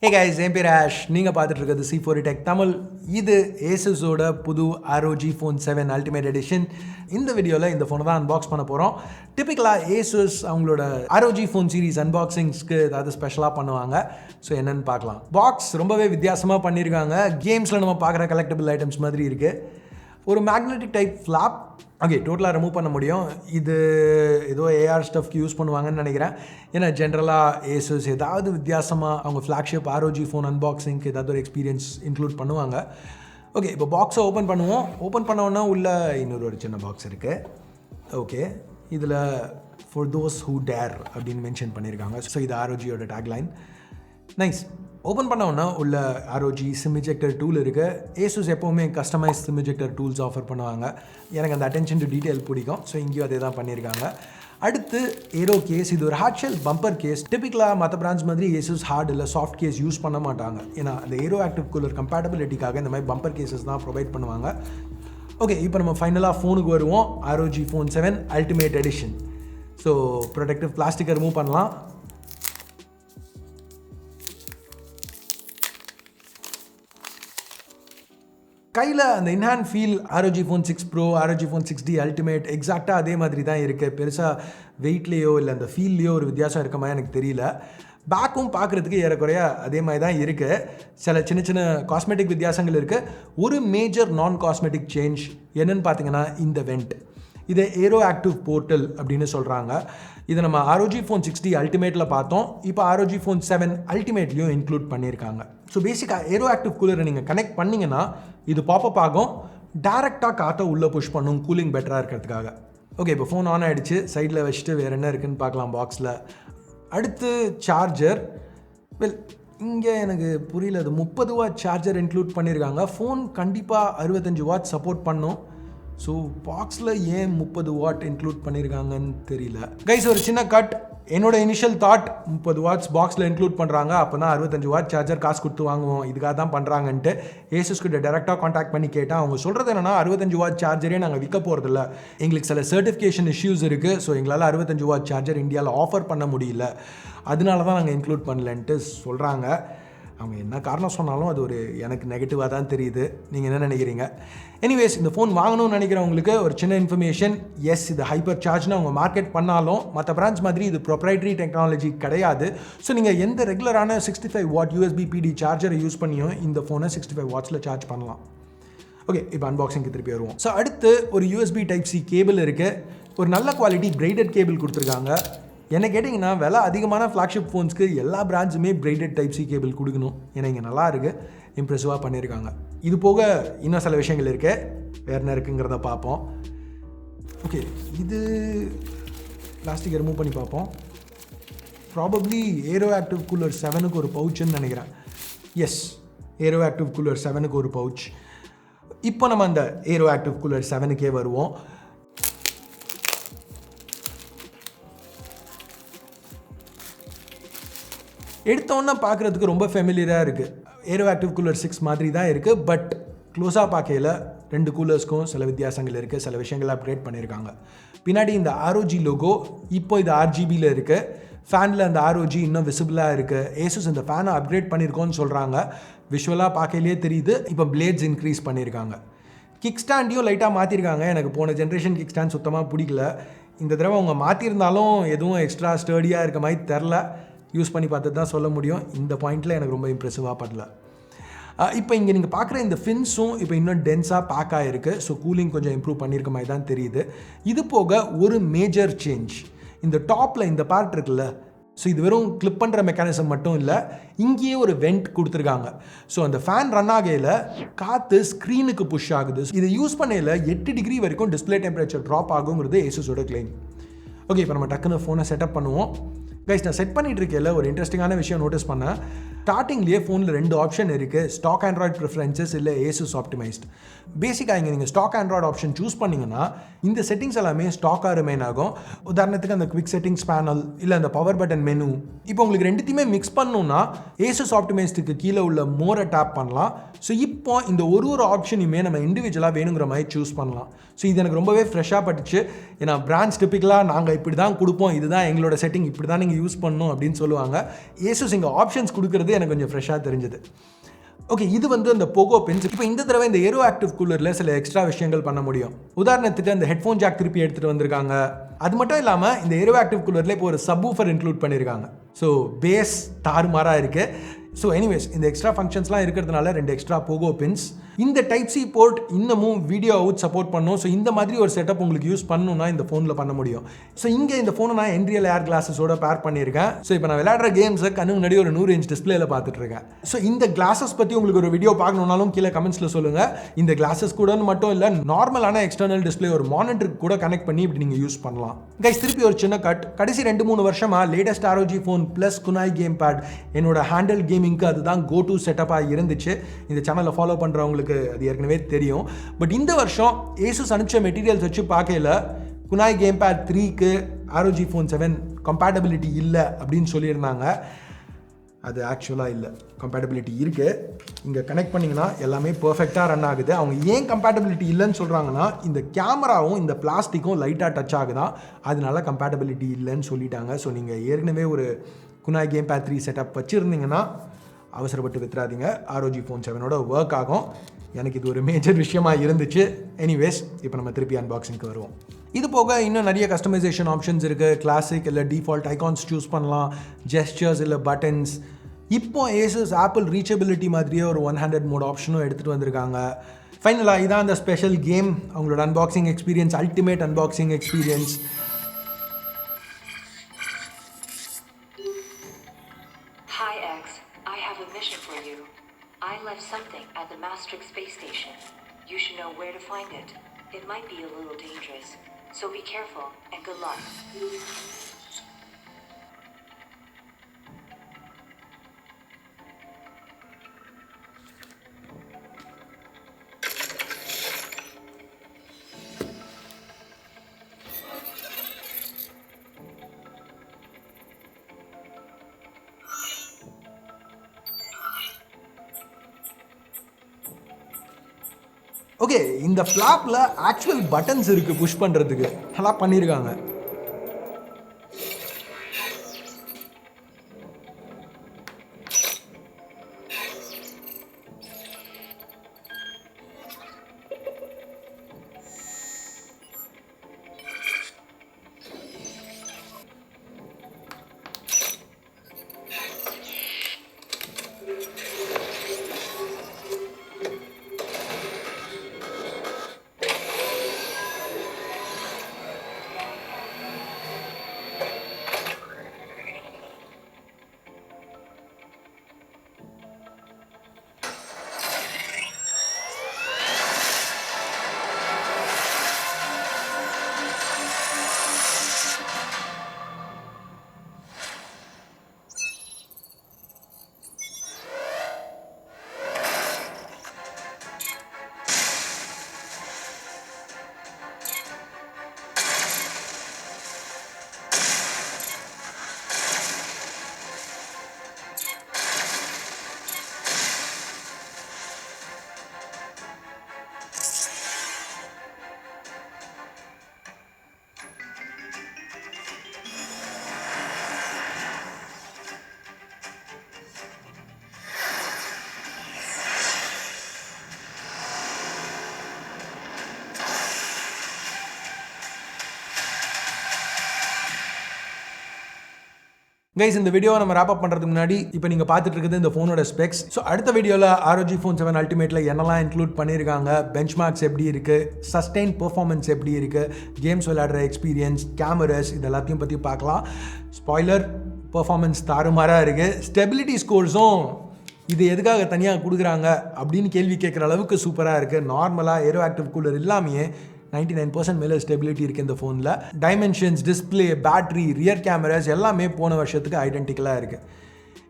Hey guys, என் பேர் ash. நீங்கள் பார்த்துட்டு இருக்கிறது C4 Tech தமிழ். இது ASUSோட புது ROG Phone 7 Ultimate Edition. இந்த வீடியோவில் இந்த ஃபோனை தான் அன்பாக்ஸ் பண்ண போகிறோம். டிப்பிக்கலாக ASUS அவங்களோட ROG Phone சீரிஸ் அன்பாக்சிங்ஸ்க்கு ஏதாவது ஸ்பெஷலாக பண்ணுவாங்க. ஸோ என்னென்னு பார்க்கலாம். பாக்ஸ் ரொம்பவே வித்தியாசமாக பண்ணியிருக்காங்க. கேம்ஸில் நம்ம பார்க்குற கலெக்டபிள் ஐட்டம்ஸ் மாதிரி இருக்குது. ஒரு மேக்னெட்டிக் டைப் ஃப்ளாப். ஓகே, டோட்டலாக ரிமூவ் பண்ண முடியும். இது ஏதோ ஏஆர் ஸ்டஃப்க்கு யூஸ் பண்ணுவாங்கன்னு நினைக்கிறேன். ஏன்னா ஜென்ரலாக ASUS ஏதாவது வித்தியாசமாக அவங்க ஃப்ளாக்ஷிப் ROG ஃபோன் அன்பாக்சிங்க்கு ஏதாவது ஒரு எக்ஸ்பீரியன்ஸ் இன்க்ளூட் பண்ணுவாங்க. ஓகே, இப்போ பாக்ஸை ஓப்பன் பண்ணுவோம். ஓப்பன் பண்ணோன்னா உள்ள ஒரு சின்ன பாக்ஸ் இருக்குது. ஓகே, இதில் ஃபார் தோஸ் ஹூ டேர் அப்படின்னு மென்ஷன் பண்ணியிருக்காங்க. ஸோ இது ROGயோட டேக்லைன். நைஸ். ஓப்பன் பண்ணோன்னா உள்ள ROG சிம் இஜெக்டர் டூல் இருக்குது. ASUS எப்போவுமே customise sim ejector tools offer பண்ணுவாங்க. எனக்கு அந்த அட்டென்ஷன் டு டீட்டெயில் பிடிக்கும். ஸோ இங்கேயும் அதே தான் பண்ணியிருக்காங்க. அடுத்து ஏரோ கேஸ். இது ஒரு ஹார்ட் ஷெல் பம்பர் கேஸ். டிப்பிக்கலாக மற்ற பிராண்ட்ஸ் மாதிரி ASUS ஹார்ட் இல்லை சாஃப்ட் கேஸ் யூஸ் பண்ண மாட்டாங்க. ஏன்னா அந்த ஏரோ ஆக்டிவ் கூலர் கம்பேட்டபிலிட்டிக்காக இந்த மாதிரி பம்பர் கேஸஸ் தான் ப்ரொவைட் பண்ணுவாங்க. ஓகே, இப்போ நம்ம ஃபைனலாக ஃபோனுக்கு வருவோம். ROG Phone 7 Ultimate Edition. So protective பிளாஸ்டிக்கை ரிமூவ் பண்ணலாம். கையில் அந்த in hand feel ROG Phone 6 Pro, ROG Phone 6D Ultimate எக்ஸாக்டாக அதே மாதிரி தான் இருக்குது. பெருசாக வெயிட்லேயோ இல்லை அந்த ஃபீல்லையோ ஒரு வித்தியாசம் இருக்க மாதிரி எனக்கு தெரியல. பேக்கும் பார்க்குறதுக்கு ஏறக்குறைய அதே மாதிரி தான் இருக்குது. சில சின்ன சின்ன காஸ்மெட்டிக் வித்தியாசங்கள் இருக்குது. ஒரு மேஜர் நான் காஸ்மெட்டிக் சேஞ்ச் என்னென்னு பார்த்தீங்கன்னா இந்த வெண்ட். இதை ஏரோ ஆக்டிவ் போர்ட்டல் அப்படின்னு சொல்கிறாங்க. இதை நம்ம ROG Phone 6D Ultimateல பார்த்தோம். இப்போ ROG Phone 7 Ultimateலையும் இன்க்ளூட் பண்ணியிருக்காங்க. ஸோ பேசிக்காக ஏரோ ஆக்டிவ் கூலரை நீங்கள் கனெக்ட் பண்ணிங்கன்னா இது பாப்பப் ஆகும். டேரெக்டாக காற்றை உள்ளே புஷ் பண்ணும், கூலிங் பெட்டராக இருக்கிறதுக்காக. ஓகே, இப்போ ஃபோன் ஆன் ஆகிடுச்சு. சைடில் வச்சுட்டு வேறு என்ன இருக்குதுன்னு பார்க்கலாம் பாக்ஸில். அடுத்து சார்ஜர். இங்கே எனக்கு புரியல, அது 30 வாட் சார்ஜர் இன்க்ளூட் பண்ணியிருக்காங்க. ஃபோன் கண்டிப்பாக 65 வாட் சப்போர்ட் பண்ணும். ஸோ பாக்ஸில் ஏன் 30 வாட் இன்க்ளூட் பண்ணியிருக்காங்கன்னு தெரியல. கைஸ், ஒரு சின்ன கட். என்னோட இனிஷியல் தாட் 30 வாட்ஸ் பாக்ஸில் இன்க்ளூட் பண்ணுறாங்க, அப்போ தான் 65 வாட் சார்ஜர் காசு கொடுத்து வாங்குவோம், இதுக்காக தான் பண்ணுறாங்கன்ட்டு. ASUS கிட்ட டேரெக்டாக காண்டாக்ட் பண்ணி கேட்டால் அவங்க சொல்கிறது என்னென்னா 65 வாட் சார்ஜரே நாங்கள் விற்க போகிறதில்ல, எங்களுக்கு சில சர்டிஃபிகேஷன் இஷ்யூஸ் இருக்குது. ஸோ எங்களால் 65 வாட் சார்ஜர் இந்தியாவில் ஆஃபர் பண்ண முடியல, அதனால தான் நாங்கள் இன்க்ளூட் பண்ணலன்ட்டு சொல்கிறாங்க. அவங்க என்ன காரணம் சொன்னாலும் அது ஒரு எனக்கு நெகட்டிவாக தான் தெரியுது. நீங்கள் என்ன நினைக்கிறீங்க? எனிவேஸ், இந்த ஃபோன் வாங்கணும்னு நினைக்கிறவங்களுக்கு ஒரு சின்ன இன்ஃபர்மேஷன். எஸ், இது ஹைப்பர் சார்ஜ்னு அவங்க மார்க்கெட் பண்ணாலும் மற்ற பிராண்ட்ஸ் மாதிரி இது ப்ரொப்ரைட்டரி டெக்னாலஜி கிடையாது. ஸோ நீங்கள் எந்த ரெகுலரான 65 வாட் USB PD சார்ஜரை யூஸ் பண்ணியும் இந்த ஃபோனை 65 வாட்ஸில் சார்ஜ் பண்ணலாம். ஓகே, இப்போ அன்பாக்சிங்க்கு திருப்பி வருவோம். ஸோ அடுத்து ஒரு USB Type-C கேபிள் இருக்குது. ஒரு நல்ல குவாலிட்டி பிரைடட் கேபிள் கொடுத்துருக்காங்க. என்ன கேட்டிங்கன்னா விலை அதிகமான ஃப்ளாக்ஷிப் ஃபோன்ஸ்க்கு எல்லா பிராண்ட்ஸுமே பிரைடட் Type-C கேபிள் கொடுக்கணும். ஏன்னா இங்கே நல்லா இருக்குது, இம்ப்ரெசிவாக பண்ணியிருக்காங்க. இது போக இன்னும் சில விஷயங்கள் இருக்குது, வேறு என்ன இருக்குங்கிறத பார்ப்போம். ஓகே, இது பிளாஸ்டிக் ரிமூவ் பண்ணி பார்ப்போம். ப்ராபப்ளி ஏரோ ஆக்டிவ் கூலர் 7க்கு ஒரு பவுச்சுன்னு நினைக்கிறேன். எஸ், ஏரோ ஆக்டிவ் கூலர் 7க்கு ஒரு பவுச். இப்போ நம்ம அந்த ஏரோ ஆக்டிவ் கூலர் 7க்கே வருவோம். எடுத்தோன்னா பார்க்குறதுக்கு ரொம்ப ஃபெமிலியராக இருக்குது. ஏரோ ஆக்டிவ் கூலர் 6 மாதிரி தான் இருக்குது. பட் க்ளோஸாக பார்க்கையில் 2 கூலர்ஸ்க்கும் சில வித்தியாசங்கள் இருக்குது, சில விஷயங்கள் அப்கிரேட் பண்ணியிருக்காங்க. பின்னாடி இந்த ROG லோகோ இப்போ இது RGBயில் இருக்குது. ஃபேனில் அந்த ROG இன்னும் விசிபிளாக இருக்குது. ASUS இந்த ஃபேனை அப்கிரேட் பண்ணியிருக்கோன்னு சொல்கிறாங்க. விஷுவலாக பார்க்கையிலே தெரியுது. இப்போ பிளேட்ஸ் இன்க்ரீஸ் பண்ணியிருக்காங்க. கிக் ஸ்டாண்டையும் லைட்டாக மாற்றிருக்காங்க. எனக்கு போன ஜென்ரேஷன் கிக் ஸ்டாண்ட் சுத்தமாக பிடிக்கல. இந்த தடவை அவங்க மாற்றிருந்தாலும் எதுவும் எக்ஸ்ட்ரா ஸ்டர்டியாக இருக்க மாதிரி தெரில. யூஸ் பண்ணி பார்த்து தான் சொல்ல முடியும். இந்த பாயிண்டில் எனக்கு ரொம்ப இம்ப்ரெசிவாக படல. இப்போ இங்கே நீங்கள் பார்க்குற இந்த ஃபின்ஸும் இப்போ இன்னும் டென்ஸாக பேக் ஆகிருக்கு. ஸோ கூலிங் கொஞ்சம் இம்ப்ரூவ் பண்ணியிருக்க மாதிரி தான் தெரியுது. இது போக ஒரு மேஜர் சேஞ்ச், இந்த டாப்பில் இந்த பார்ட் இருக்குல்ல, ஸோ இது வெறும் கிளிப் பண்ணுற மெக்கானிசம் மட்டும் இல்லை, இங்கேயே ஒரு வெண்ட் கொடுத்துருக்காங்க. ஸோ அந்த ஃபேன் ரன் ஆகையில் காற்று ஸ்க்ரீனுக்கு புஷ் ஆகுது. இதை யூஸ் பண்ணையில் 8 டிகிரி வரைக்கும் டிஸ்பிளே டெம்பரேச்சர் ட்ராப் ஆகுங்கிறது ASUSோட கிளைம். ஓகே, இப்போ நம்ம டக்குன்னு ஃபோனை செட்டப் பண்ணுவோம். கைஸ், நான் செட் பண்ணிட்டு இருக்கேன். ஒரு இன்ட்ரெஸ்டிங்கான விஷயம் நோட்டீஸ் பண்ணேன். ஸ்டார்டிங்லேயே ஃபோனில் 2 ஆப்ஷன் இருக்குது, ஸ்டாக் ஆண்ட்ராய்ட் ப்ரிஃபரன்சஸ் இல்லை ASUS ஆப்டிமைஸ்ட். பேசிக்காக இங்கே நீங்கள் ஸ்டாக் ஆண்ட்ராய்டு ஆப்ஷன் சூஸ் பண்ணிங்கன்னா இந்த செட்டிங்ஸ் எல்லாமே ஸ்டாக்காக ரிமைன் ஆகும். உதாரணத்துக்கு அந்த குவிக் செட்டிங்ஸ் பேனல் இல்லை அந்த பவர் பட்டன் மெனு. இப்போ உங்களுக்கு ரெண்டுத்தையுமே மிக்ஸ் பண்ணணும்னா ASUS ஆப்டிமைஸ்டுக்கு கீழே உள்ள மோரை டேப் பண்ணலாம். ஸோ இப்போ இந்த ஒரு ஆப்ஷனையுமே நம்ம இண்டிவிஜுவலாக வேணுங்கிற மாதிரி சூஸ் பண்ணலாம். ஸோ இது எனக்கு ரொம்பவே ஃப்ரெஷ்ஷாக பட்டுச்சு. ஏன்னா பிராண்ட்ஸ் டிப்பிக்கலாக நாங்கள் இப்படி தான் கொடுப்போம், இதுதான் எங்களோட செட்டிங், இப்படி தான் நீங்கள் யூஸ் பண்ணணும் அப்படின்னு சொல்லுவாங்க. ASUS இங்கே ஆப்ஷன்ஸ் கொடுக்குறது போது எனக்கு கொஞ்சம் ஃப்ரெஷ்ஷாக தெரிஞ்சது. ஓகே, இது வந்து அந்த போகோ பென்ஸ். இப்போ இந்த தடவை இந்த ஏரோ ஆக்டிவ் கூலரில் சில எக்ஸ்ட்ரா விஷயங்கள் பண்ண முடியும். உதாரணத்துக்கு அந்த ஹெட்ஃபோன் ஜாக் திருப்பி எடுத்துகிட்டு வந்திருக்காங்க. அது மட்டும் இல்லாமல் இந்த ஏரோ ஆக்டிவ் கூலரில் இப்போ ஒரு சப்வூஃபர் இன்க்ளூட் பண்ணியிருக்காங்க. ஸோ பேஸ் தாறுமாறாக இருக்குது. ஸோ எனிவேஸ் இந்த எக்ஸ்ட்ரா ஃபங்க்ஷன்ஸ்லாம் இருக்கிறதுனால 2 எக்ஸ்ட்ரா போகோ பின்ஸ். இந்த டைப் சி போர்ட் இன்னமும் வீடியோ அவுட் சப்போர்ட் பண்ணும். ஸோ இந்த மாதிரி ஒரு செட்டப் உங்களுக்கு யூஸ் பண்ணணும்னா இந்த ஃபோனில் பண்ண முடியும். ஸோ இங்கே இந்த ஃபோனை நான் என்ரியல் ஏர் கிளாஸஸோட பேர் பண்ணியிருக்கேன். ஸோ இப்போ நான் விளையாடுற கேம்ஸை கண்ணு முன்னாடி ஒரு 100 இன்ச் டிஸ்பிளேல பார்த்துட்டு இருக்கேன். ஸோ இந்த கிளாஸஸ் பற்றி உங்களுக்கு ஒரு வீடியோ பார்க்கணுன்னாலும் கீழே கமெண்ட்ஸில் சொல்லுங்கள். இந்த கிளாஸஸ் கூட மட்டும் இல்லை, நார்மலான எக்ஸ்டர்னல் டிஸ்பிளே ஒரு மானிட்டருக்கு கூட கனெக்ட் பண்ணி இப்படி நீங்கள் யூஸ் பண்ணலாம். கைஸ், திருப்பி ஒரு சின்ன கட். கடைசி 2-3 வருஷமாக லேட்டஸ்ட் ROG ஃபோன் ப்ளஸ் குனாய் கேம்பேட் என்னோட ஹேண்டில் கேமிங்க்கு அதுதான் கோ டு செட்டப்பாக இருந்துச்சு. இந்த சேனலை ஃபாலோ பண்ணுறவங்களுக்கு அது ஏற்கனவே தெரியும். பட் இந்த வருஷம் ASUS அனுப்பிச்ச மெட்டீரியல்ஸ் வச்சு பார்க்கல குனாய் கேம்பேட் 3க்கு ROG Phone 7 கம்பேட்டபிலிட்டி இல்லை அப்படின்னு சொல்லியிருந்தாங்க. அது ஆக்சுவலாக இல்லை, கம்பேட்டபிலிட்டி இருக்குது. இங்கே கனெக்ட் பண்ணிங்கன்னா எல்லாமே பர்ஃபெக்டாக ரன் ஆகுது. அவங்க ஏன் கம்பேட்டபிலிட்டி இல்லைன்னு சொல்கிறாங்கன்னா, இந்த கேமராவும் இந்த பிளாஸ்டிக்கும் லைட்டாக டச் ஆகுதான், அதனால கம்பேட்டபிலிட்டி இல்லைன்னு சொல்லிட்டாங்க. ஸோ நீங்கள் ஏற்கனவே ஒரு குனாய் கேம்பேட் 3 செட்டப் வச்சுருந்தீங்கன்னா அவசரப்பட்டு வித்துறாதீங்க. ROG Phone 7ஓட ஒர்க் ஆகும். எனக்கு இது ஒரு மேஜர் விஷயமாக இருந்துச்சு. எனிவேஸ், இப்போ நம்ம திருப்பி அன்பாக்சிங்க்கு வருவோம். இது போக இன்னும் நிறைய கஸ்டமைசேஷன் ஆப்ஷன்ஸ் இருக்குது. கிளாசிக் இல்லை டிஃபால்ட் ஐகான்ஸ் சூஸ் பண்ணலாம், ஜெஸ்டர்ஸ் இல்லை பட்டன்ஸ். இப்போ ASUS ஆப்பிள் ரீச்சபிலிட்டி மாதிரியே ஒரு 1 ஹேண்டட் மோட் ஆப்ஷனும் எடுத்துகிட்டு வந்திருக்காங்க. ஃபைனலாக இதான் அந்த ஸ்பெஷல் கேம், அவங்களோட unboxing experience, ultimate unboxing experience. Hi X, I have a mission for you. I left something at the Maastricht space station. You should know where to find it. It might be a little dangerous, so be careful and good luck. Okay, இந்த ஃப்ளாப்பில் actual buttons இருக்குது push பண்ணுறதுக்கு. நல்லா பண்ணியிருக்காங்க. Guys, இந்த வீடியோவை நம்ம rap அப் பண்ணுறதுக்கு முன்னாடி இப்போ நீங்கள் பார்த்துட்டு இருக்குது இந்த ஃபோனோட ஸ்பெக்ஸ். ஸோ அடுத்த வீடியோவில் ROG Phone 7 அல்டிமேட்டில் என்னெல்லாம் இன்க்ளூட் பண்ணியிருக்காங்க, பெஞ்ச்மார்க்ஸ் எப்படி இருக்குது, சஸ்டெயின் பெர்ஃபார்மன்ஸ் எப்படி இருக்குது, கேம்ஸ் விளையாடுற எக்ஸ்பீரியன்ஸ், கேமராஸ், இது எல்லாத்தையும் பற்றி பார்க்கலாம். ஸ்பாய்லர், பெர்ஃபார்மன்ஸ் தாறுமாறாக இருக்குது. ஸ்டெபிலிட்டி ஸ்கோர்ஸும் இது எதுக்காக தனியாக கொடுக்குறாங்க அப்படின்னு கேள்வி கேட்குற அளவுக்கு சூப்பராக இருக்குது. நார்மலாக ஏரோ ஆக்டிவ் கூலர் இல்லாமையே 99% மேலே ஸ்டெபிலிட்டி இருக்குது இந்த ஃபோனில். Dimensions, display, battery, rear cameras எல்லாமே போன வருஷத்துக்கு ஐடென்டிக்கலாக இருக்குது.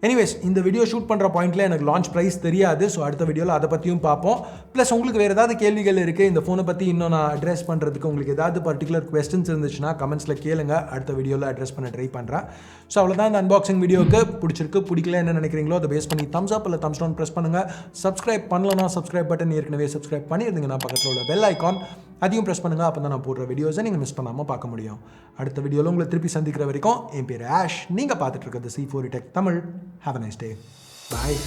எனிவேஸ், இந்த வீடியோ ஷூட் பண்ணுற பாயிண்ட்டில் எனக்கு லான்ச் ப்ரைஸ் தெரியாது. ஸோ அடுத்த வீடியோவில் அதை பற்றியும் பார்ப்போம். ப்ளஸ் உங்களுக்கு வேறு ஏதாவது கேள்விகள் இருக்குது இந்த ஃபோனை பற்றி இன்னும் நான் அட்ரெஸ் பண்ணுறதுக்கு, உங்களுக்கு ஏதாவது பர்டிகுலர் கொஸ்டின்ஸ் இருந்துச்சுன்னா கமெண்ட்ஸில் கேளுங்க. அடுத்த வீடியோவில் அட்ரெஸ் பண்ண ட்ரை பண்ணுறேன். ஸோ அவ்வளோதான் இந்த அன்பாக்சிங் வீடியோக்கு. பிடிச்சிருக்கு பிடிக்கல என்ன நினைக்கிறீங்களோ அதை பேஸ் பண்ணி தம்ஸ் அப் இல்லை தம்ஸ் டவுன் ப்ரெஸ் பண்ணுங்கள். சப்ஸ்கிரைப் பண்ணலன்னா சப்ஸ்கிரைப் பட்டன் ஏற்கனவே சப்ஸ்கிரைப் பண்ணியிருந்தீங்கன்னா பக்கத்தில் உள்ள பெல் ஐக்கான் அதையும் ப்ரெஸ் பண்ணுங்கள். அப்போ தான் நான் போடுற வீடியோஸை நீங்கள் மிஸ் பண்ணாமல் பார்க்க முடியும். அடுத்த வீடியோவில் உங்களை திருப்பி சந்திக்கிற வரைக்கும் என் பேர் ஆஷ். நீங்கள் பார்த்துட்டு இருக்கிறது C4 Tech Tamil. Have a nice day. Bye.